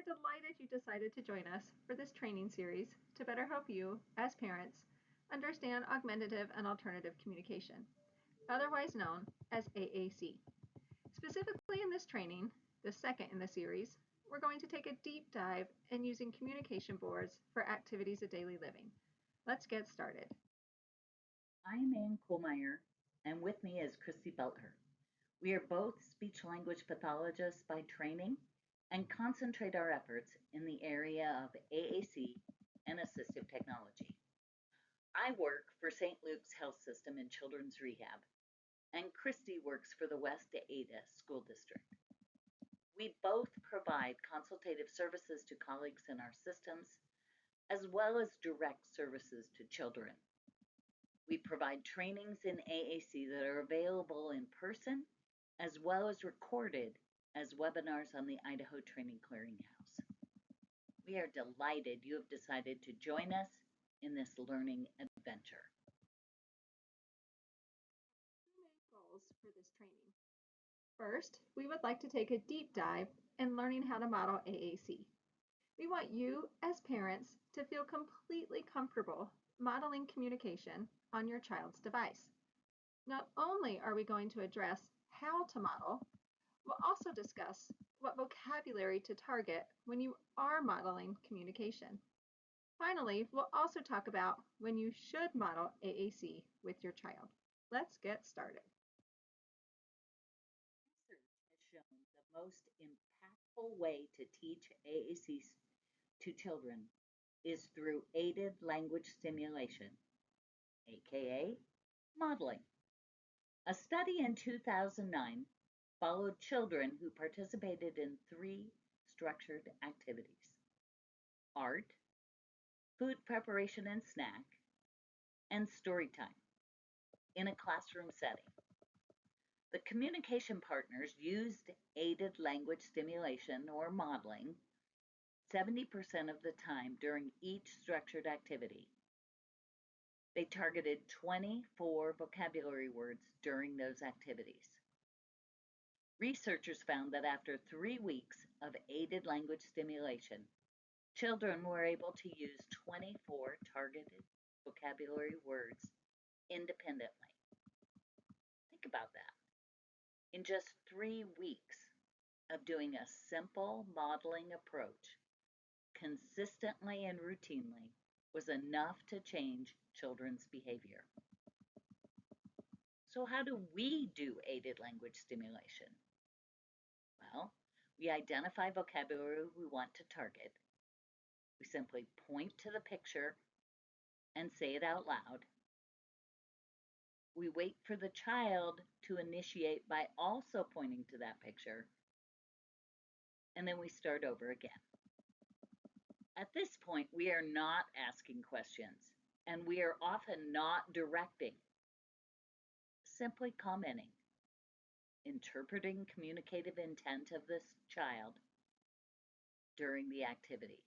delighted you decided to join us for this training series to better help you, as parents, understand augmentative and alternative communication, otherwise known as AAC. Specifically in this training, the second in the series, we're going to take a deep dive in using communication boards for activities of daily living. Let's get started. I'm Ann Kohlmeyer, and with me is Christy Belter. We are both speech-language pathologists by training and concentrate our efforts in the area of AAC and assistive technology. I work for St. Luke's Health System in Children's Rehab, and Christy works for the West Ada School District. We both provide consultative services to colleagues in our systems, as well as direct services to children. We provide trainings in AAC that are available in person, as well as recorded as webinars on the Idaho Training Clearinghouse. We are delighted you have decided to join us in this learning adventure. Two main goals for this training. First, we would like to take a deep dive in learning how to model AAC. We want you, as parents, to feel completely comfortable modeling communication on your child's device. Not only are we going to address how to model, we'll also discuss what vocabulary to target when you are modeling communication. Finally, we'll also talk about when you should model AAC with your child. Let's get started. Research has shown the most impactful way to teach AAC to children is through aided language stimulation, aka modeling. A study in 2009 followed children who participated in 3 structured activities: art, food preparation and snack, and story time in a classroom setting. The communication partners used aided language stimulation or modeling 70% of the time during each structured activity. They targeted 24 vocabulary words during those activities. Researchers found that after 3 weeks of aided language stimulation, children were able to use 24 targeted vocabulary words independently. Think about that. In just 3 weeks of doing a simple modeling approach, consistently and routinely, was enough to change children's behavior. So how do we do aided language stimulation? Well, we identify vocabulary we want to target. We simply point to the picture and say it out loud. We wait for the child to initiate by also pointing to that picture, and then we start over again. At this point, we are not asking questions, and we are often not directing, simply commenting, interpreting communicative intent of this child during the activity.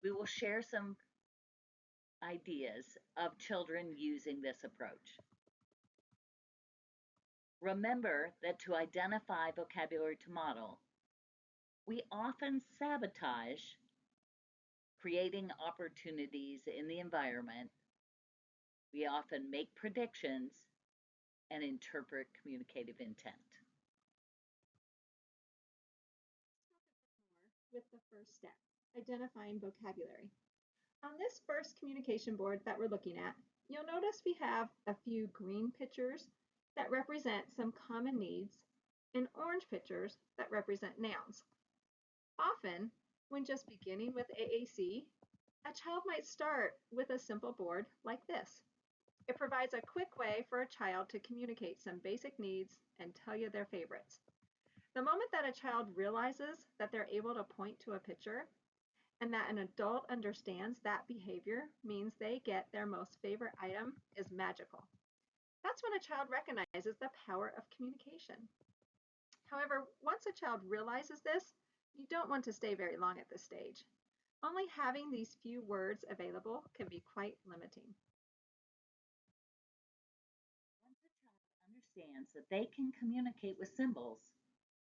We will share some ideas of children using this approach. Remember that to identify vocabulary to model, we often sabotage creating opportunities in the environment. We often make predictions and interpret communicative intent. With the first step, identifying vocabulary. On this first communication board that we're looking at, you'll notice we have a few green pictures that represent some common needs and orange pictures that represent nouns. Often, when just beginning with AAC, a child might start with a simple board like this. It provides a quick way for a child to communicate some basic needs and tell you their favorites. The moment that a child realizes that they're able to point to a picture and that an adult understands that behavior means they get their most favorite item is magical. That's when a child recognizes the power of communication. However, once a child realizes this, you don't want to stay very long at this stage. Only having these few words available can be quite limiting. Once a child understands that they can communicate with symbols,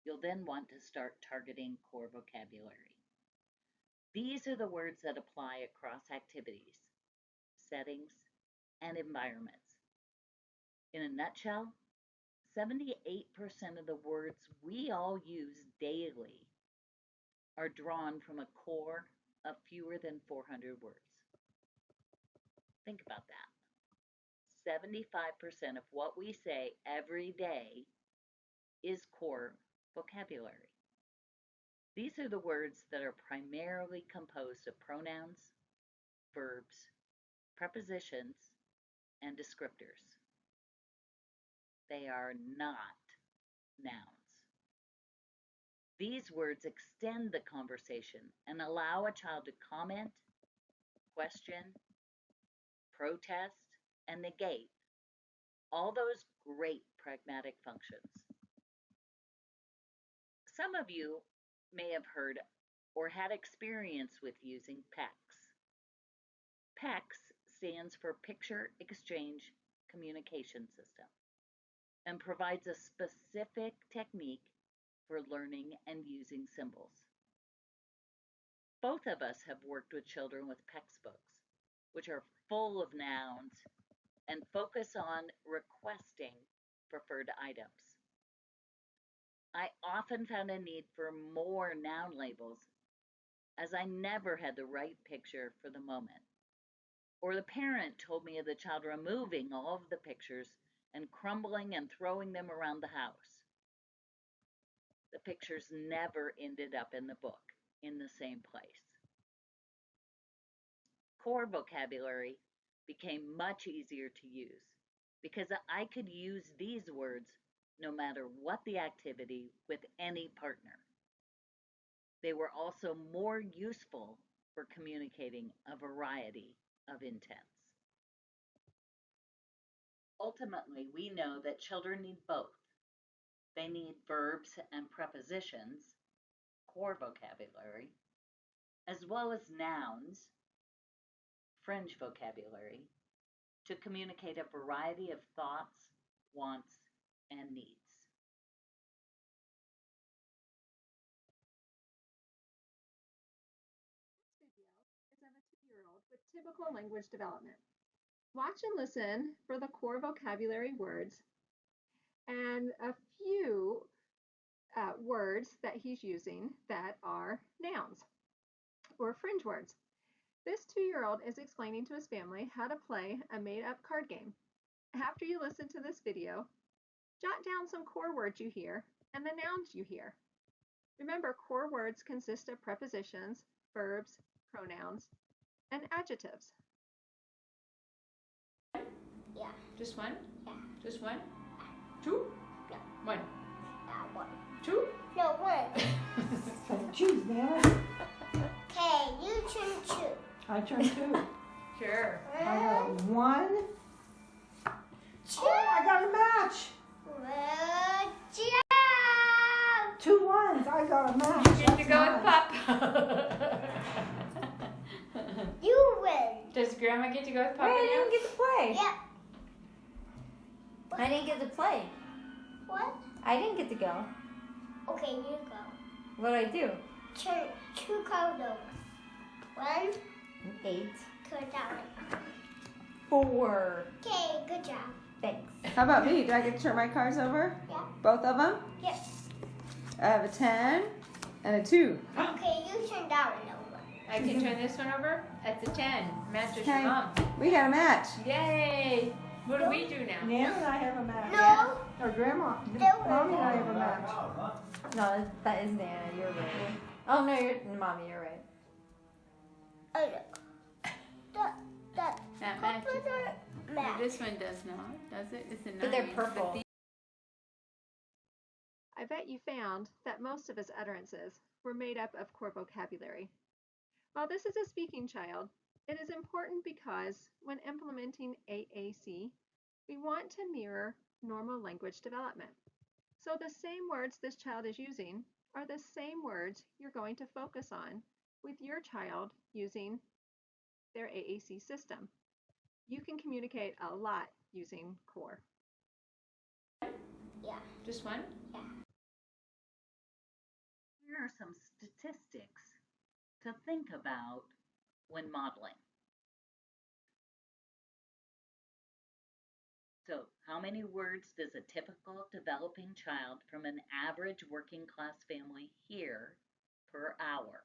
You'll then want to start targeting core vocabulary. These are the words that apply across activities, settings, and environments. In a nutshell, 78% of the words we all use daily are drawn from a core of fewer than 400 words. Think about that. 75% of what we say every day is core vocabulary. These are the words that are primarily composed of pronouns, verbs, prepositions, and descriptors. They are not nouns. These words extend the conversation and allow a child to comment, question, protest, and negate all those great pragmatic functions. Some of you may have heard or had experience with using PECS. PECS stands for Picture Exchange Communication System and provides a specific technique for learning and using symbols. Both of us have worked with children with PECS books, which are full of nouns and focus on requesting preferred items. I often found a need for more noun labels as I never had the right picture for the moment. Or the parent told me of the child removing all of the pictures and crumbling and throwing them around the house. The pictures never ended up in the book in the same place. Core vocabulary became much easier to use because I could use these words no matter what the activity with any partner. They were also more useful for communicating a variety of intents. Ultimately, we know that children need both. They need verbs and prepositions, core vocabulary, as well as nouns, fringe vocabulary, to communicate a variety of thoughts, wants, and needs. This video is of a 2-year-old with typical language development. Watch and listen for the core vocabulary words and a few words that he's using that are nouns or fringe words. This 2-year-old is explaining to his family how to play a made-up card game. After you listen to this video, jot down some core words you hear and the nouns you hear. Remember, core words consist of prepositions, verbs, pronouns, and adjectives. Yeah. Just one? Yeah. Just one? Two? No. One. One. Two? No, one. Choose, Nana. Okay, you turn two. I turn two. Sure. I got one. Two. Oh, I got a match. Good job. 2 ones. I got a match. You get to go with Pop. You win. Does Grandma get to go with Wait, Papa I now? didn't get to play. Yeah. I didn't get to play. What? I didn't get to go. Okay, you go. What do I do? Turn two cards over. 1, 8. turn down. 4. Okay, good job. Thanks. How about me? Do I get to turn my cards over? Yeah. Both of them? Yep. I have a 10 and a 2. Okay, you turn down and over. I can turn this one over. That's a 10. Matches Okay. your mom. We got a match. Yay! What do we do now? Nana and I have a match. No. Or Grandma. No. Mommy and I have a match. No, that is Nana. You're right. Oh, no, Mommy, you're right. Oh, no. That That matches. purples are match. This one does not, does it? It's a 9. But they're purple. I bet you found that most of his utterances were made up of core vocabulary. While this is a speaking child, it is important because when implementing AAC, we want to mirror normal language development. So the same words this child is using are the same words you're going to focus on with your child using their AAC system. You can communicate a lot using core. Yeah. Just one? Yeah. here are some statistics to think about when modeling. So, how many words does a typical developing child from an average working class family hear per hour?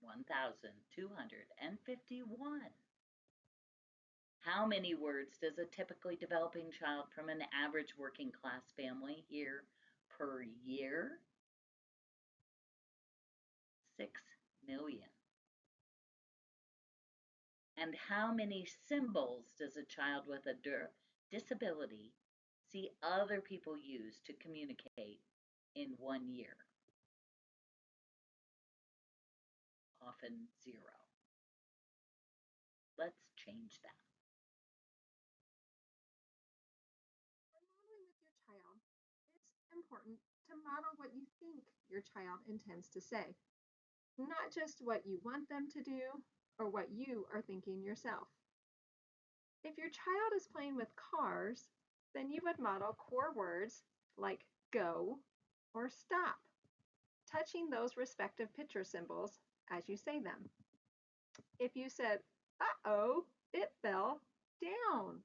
1,251. How many words does a typically developing child from an average working class family hear per year? 6 million. And how many symbols does a child with a disability see other people use to communicate in 1 year? Often 0. Let's change that. When modeling with your child, it's important to model what you think your child intends to say, not just what you want them to do or what you are thinking yourself. If your child is playing with cars, then you would model core words like go or stop, touching those respective picture symbols as you say them. If you said, uh-oh, it fell down,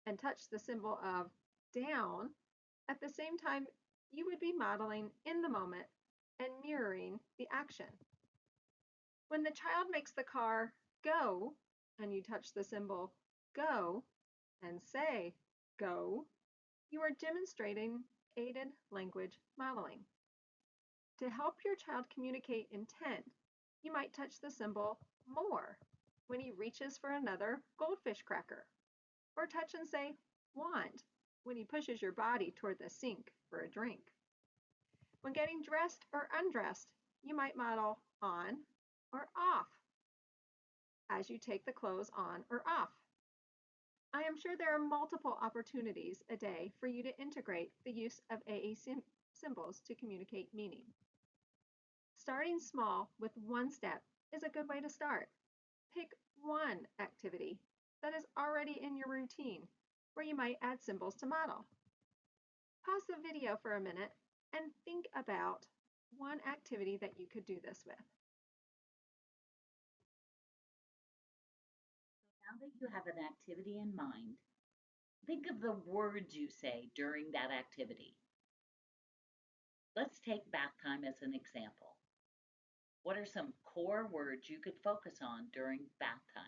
and touched the symbol of down, at the same time, you would be modeling in the moment and mirroring the action. When the child makes the car go, and you touch the symbol go and say go, you are demonstrating aided language modeling. To help your child communicate intent, you might touch the symbol more when he reaches for another goldfish cracker, or touch and say want when he pushes your body toward the sink for a drink. When getting dressed or undressed, you might model on or off as you take the clothes on or off. I am sure there are multiple opportunities a day for you to integrate the use of AAC symbols to communicate meaning. Starting small with one step is a good way to start. Pick one activity that is already in your routine where you might add symbols to model. Pause the video for a minute and think about one activity that you could do this with. Now that you have an activity in mind, think of the words you say during that activity. Let's take bath time as an example. What are some core words you could focus on during bath time?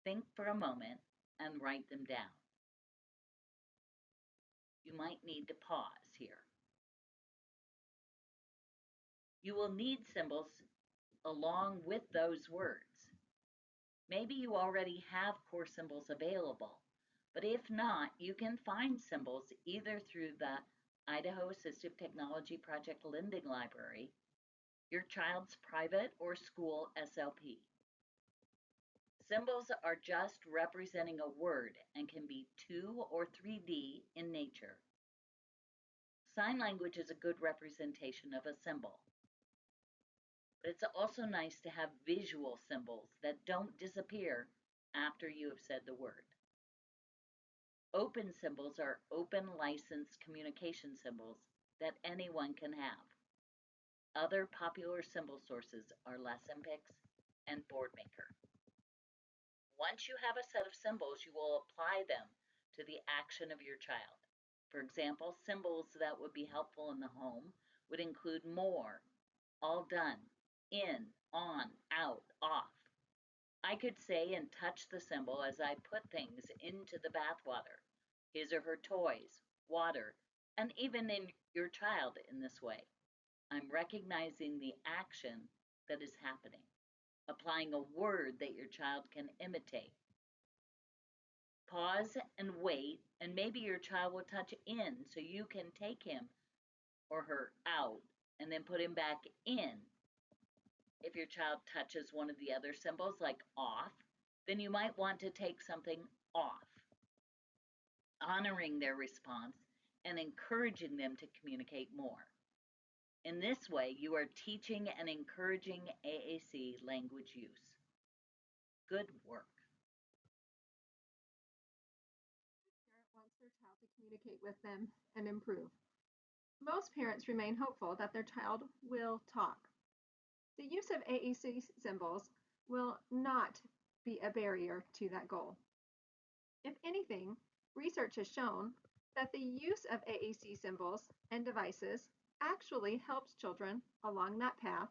Think for a moment and write them down. You might need to pause here. You will need symbols along with those words. Maybe you already have core symbols available, but if not, you can find symbols either through the Idaho Assistive Technology Project Lending Library, your child's private or school SLP. Symbols are just representing a word and can be 2 or 3D in nature. Sign language is a good representation of a symbol. But it's also nice to have visual symbols that don't disappear after you have said the word. Open symbols are open licensed communication symbols that anyone can have. Other popular symbol sources are Lessonpix and Boardmaker. Once you have a set of symbols, you will apply them to the action of your child. For example, symbols that would be helpful in the home would include more, all done, in, on, out, off. I could say and touch the symbol as I put things into the bathwater, his or her toys, water, and even in your child in this way. I'm recognizing the action that is happening, applying a word that your child can imitate. Pause and wait, and maybe your child will touch in so you can take him or her out and then put him back in. If your child touches one of the other symbols like off, then you might want to take something off, honoring their response and encouraging them to communicate more. In this way, you are teaching and encouraging AAC language use. Good work. Parent wants their child to communicate communicate with them and improve. Most parents remain hopeful that their child will talk. The use of AAC symbols will not be a barrier to that goal. If anything, research has shown that the use of AAC symbols and devices actually helps children along that path,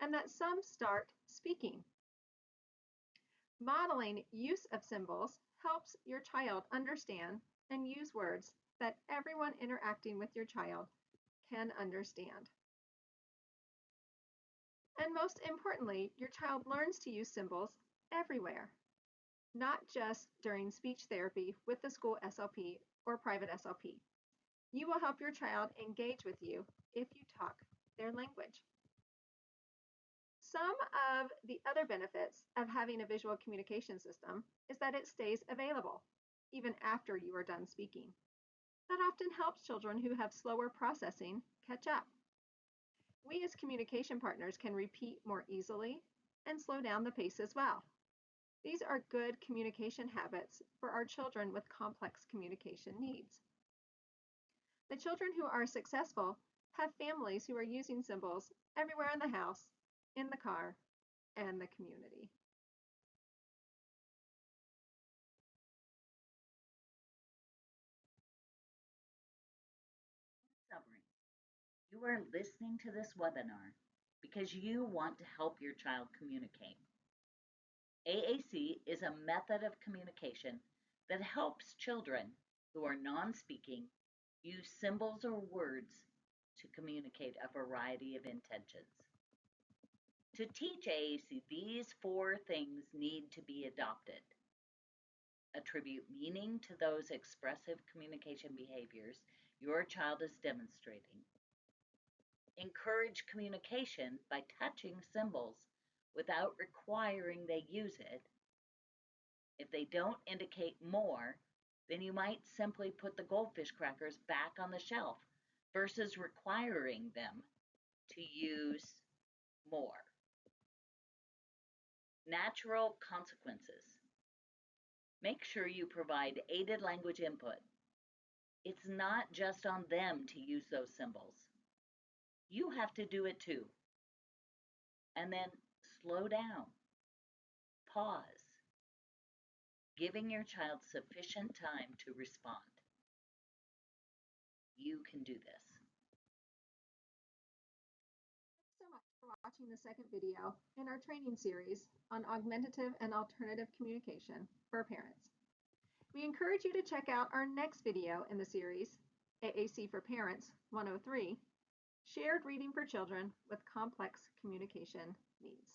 and that some start speaking. Modeling use of symbols helps your child understand and use words that everyone interacting with your child can understand. And most importantly, your child learns to use symbols everywhere, not just during speech therapy with the school SLP or private SLP. You will help your child engage with you if you talk their language. Some of the other benefits of having a visual communication system is that it stays available even after you are done speaking. That often helps children who have slower processing catch up. We as communication partners can repeat more easily and slow down the pace as well. These are good communication habits for our children with complex communication needs. The children who are successful have families who are using symbols everywhere in the house, in the car, and the community. Summary. You are listening to this webinar because you want to help your child communicate. AAC is a method of communication that helps children who are non-speaking use symbols or words to communicate a variety of intentions. To teach AAC, these 4 things need to be adopted. Attribute meaning to those expressive communication behaviors your child is demonstrating. Encourage communication by touching symbols without requiring they use it. If they don't indicate more, then you might simply put the goldfish crackers back on the shelf versus requiring them to use more. Natural consequences. Make sure you provide aided language input. It's not just on them to use those symbols. You have to do it too. And then slow down. Pause. Giving your child sufficient time to respond. You can do this. Thanks so much for watching the second video in our training series on augmentative and alternative communication for parents. We encourage you to check out our next video in the series, AAC for Parents 103, Shared Reading for Children with Complex Communication Needs.